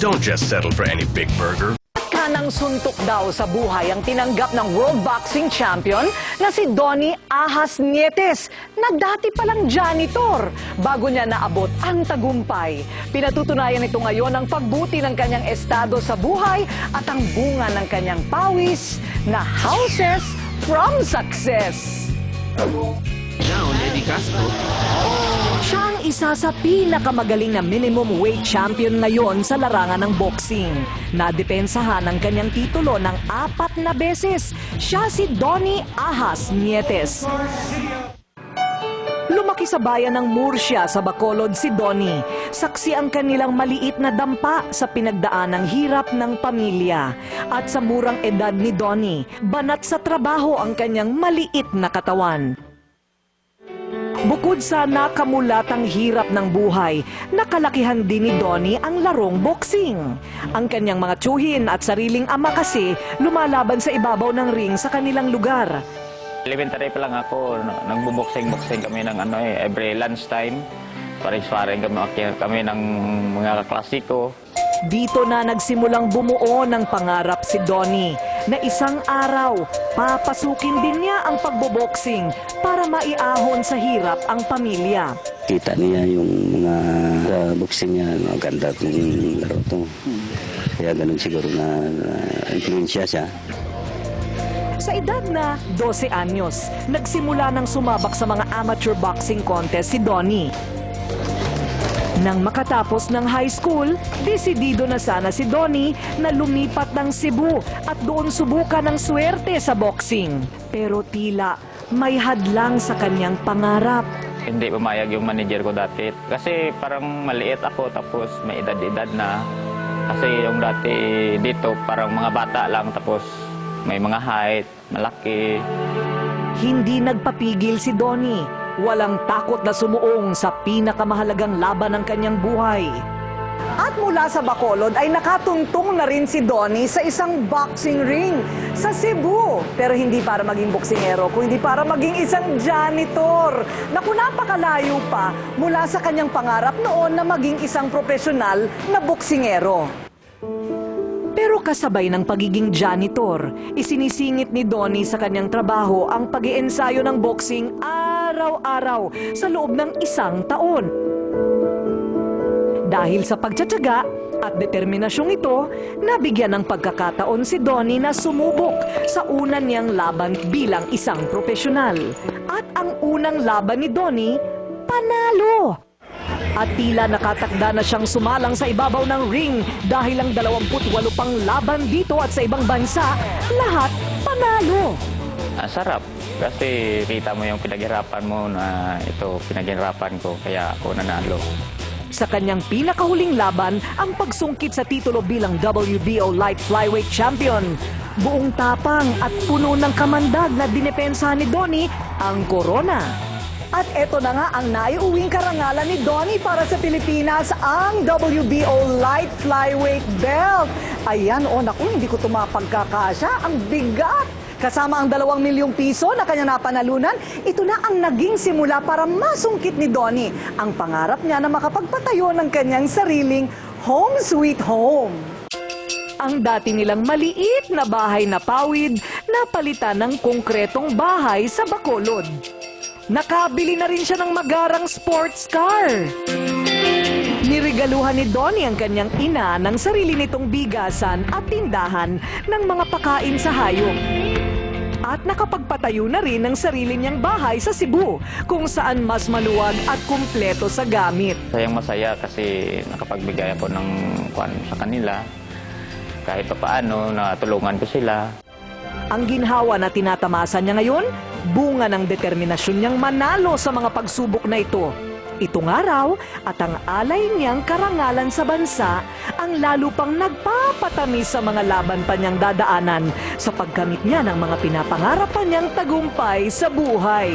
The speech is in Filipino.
don't just settle for any big burger. Kanang suntok daw sa buhay ang tinanggap ng World Boxing Champion na si Donnie Ahas Nietes na dati palang janitor bago niya naabot ang tagumpay. Pinatutunayan ito ngayon ang pagbuti ng kanyang estado sa buhay at ang bunga ng kanyang pawis na houses from success. Now, Lady Castro. Siya ang isa sa pinakamagaling na minimum weight champion ngayon sa larangan ng boxing. Nadepensahan ang kanyang titulo ng 4 na beses. Siya si Donnie Ahas Nietes. Lumaki sa bayan ng Murcia sa Bacolod si Donnie. Saksi ang kanilang maliit na dampa sa pinagdaan ng hirap ng pamilya. At sa murang edad ni Donnie, banat sa trabaho ang kanyang maliit na katawan. Bukod sa nakamulatang hirap ng buhay, nakalakihan din ni Donnie ang larong boxing. Ang kanyang mga tiyuhin at sariling ama kasi lumalaban sa ibabaw ng ring sa kanilang lugar. Elementary pa lang ako, nagbuboxing-boxing kami ng every lunchtime. Paring-paring kami ng mga klasiko. Dito na nagsimulang bumuo ng pangarap si Donnie na isang araw, papasukin din niya ang pagboboxing para maiahon sa hirap ang pamilya. Kita niya yung mga boxing niya, maganda kung laro to. Kaya ganun siguro na influensya siya. Sa edad na 12 anyos, nagsimula ng sumabak sa mga amateur boxing contest si Donnie. Nang makatapos ng high school, desidido na sana si Donnie na lumipat ng Cebu at doon subukan ng swerte sa boxing. Pero tila may hadlang sa kanyang pangarap. Hindi pumayag yung manager ko dati. Kasi parang maliit ako tapos may edad-edad na. Kasi yung dati dito parang mga bata lang tapos may mga height, malaki. Hindi nagpapigil si Donnie. Walang takot na sumuong sa pinakamahalagang laban ng kanyang buhay. At mula sa Bacolod ay nakatungtong na rin si Donnie sa isang boxing ring sa Cebu. Pero hindi para maging boksingero, kundi para maging isang janitor. Naku, napakalayo pa mula sa kanyang pangarap noon na maging isang profesional na boksingero. Pero kasabay ng pagiging janitor, isinisingit ni Donnie sa kanyang trabaho ang pag-iensayo ng boxing araw-araw sa loob ng 1 taon. Dahil sa pagtsatsaga at determinasyong ito, nabigyan ng pagkakataon si Donnie na sumubok sa unang niyang laban bilang isang profesional. At ang unang laban ni Donnie, panalo! At tila nakatakda na siyang sumalang sa ibabaw ng ring dahil ang 28 pang laban dito at sa ibang bansa, lahat panalo. Sarap kasi kita mo yung pinaghirapan mo na ito pinaghirapan ko kaya ako nanalo. Sa kanyang pinakahuling laban, ang pagsungkit sa titulo bilang WBO Light Flyweight Champion. Buong tapang at puno ng kamandag na dinepensa ni Donnie ang corona. At eto na nga ang naiuwing karangalan ni Donnie para sa Pilipinas, ang WBO Light Flyweight Belt. Ayan, naku, hindi ko mapagkakasya. Ang bigat! Kasama ang 2 milyong piso na kanya napanalunan, ito na ang naging simula para masungkit ni Donnie ang pangarap niya na makapagpatayo ng kanyang sariling home sweet home. Ang dati nilang maliit na bahay na pawid, napalitan ng konkretong bahay sa Bacolod. Nakabili na rin siya ng magarang sports car. Niregaluhan ni Donnie ang kanyang ina ng sarili nitong bigasan at tindahan ng mga pakain sa hayop. At nakapagpatayo na rin ng sarili niyang bahay sa Cebu, kung saan mas maluwag at kumpleto sa gamit. Sayang masaya kasi nakapagbigay ako ng kwan sa kanila. Kahit pa paano, natulungan ko sila. Ang ginhawa na tinatamasa niya ngayon, bunga ng determinasyon niyang manalo sa mga pagsubok na ito. Itong araw at ang alay niyang karangalan sa bansa ang lalo pang nagpapatamis sa mga laban pa niyang dadaanan sa pagkamit niya ng mga pinapangarap pa niyang tagumpay sa buhay.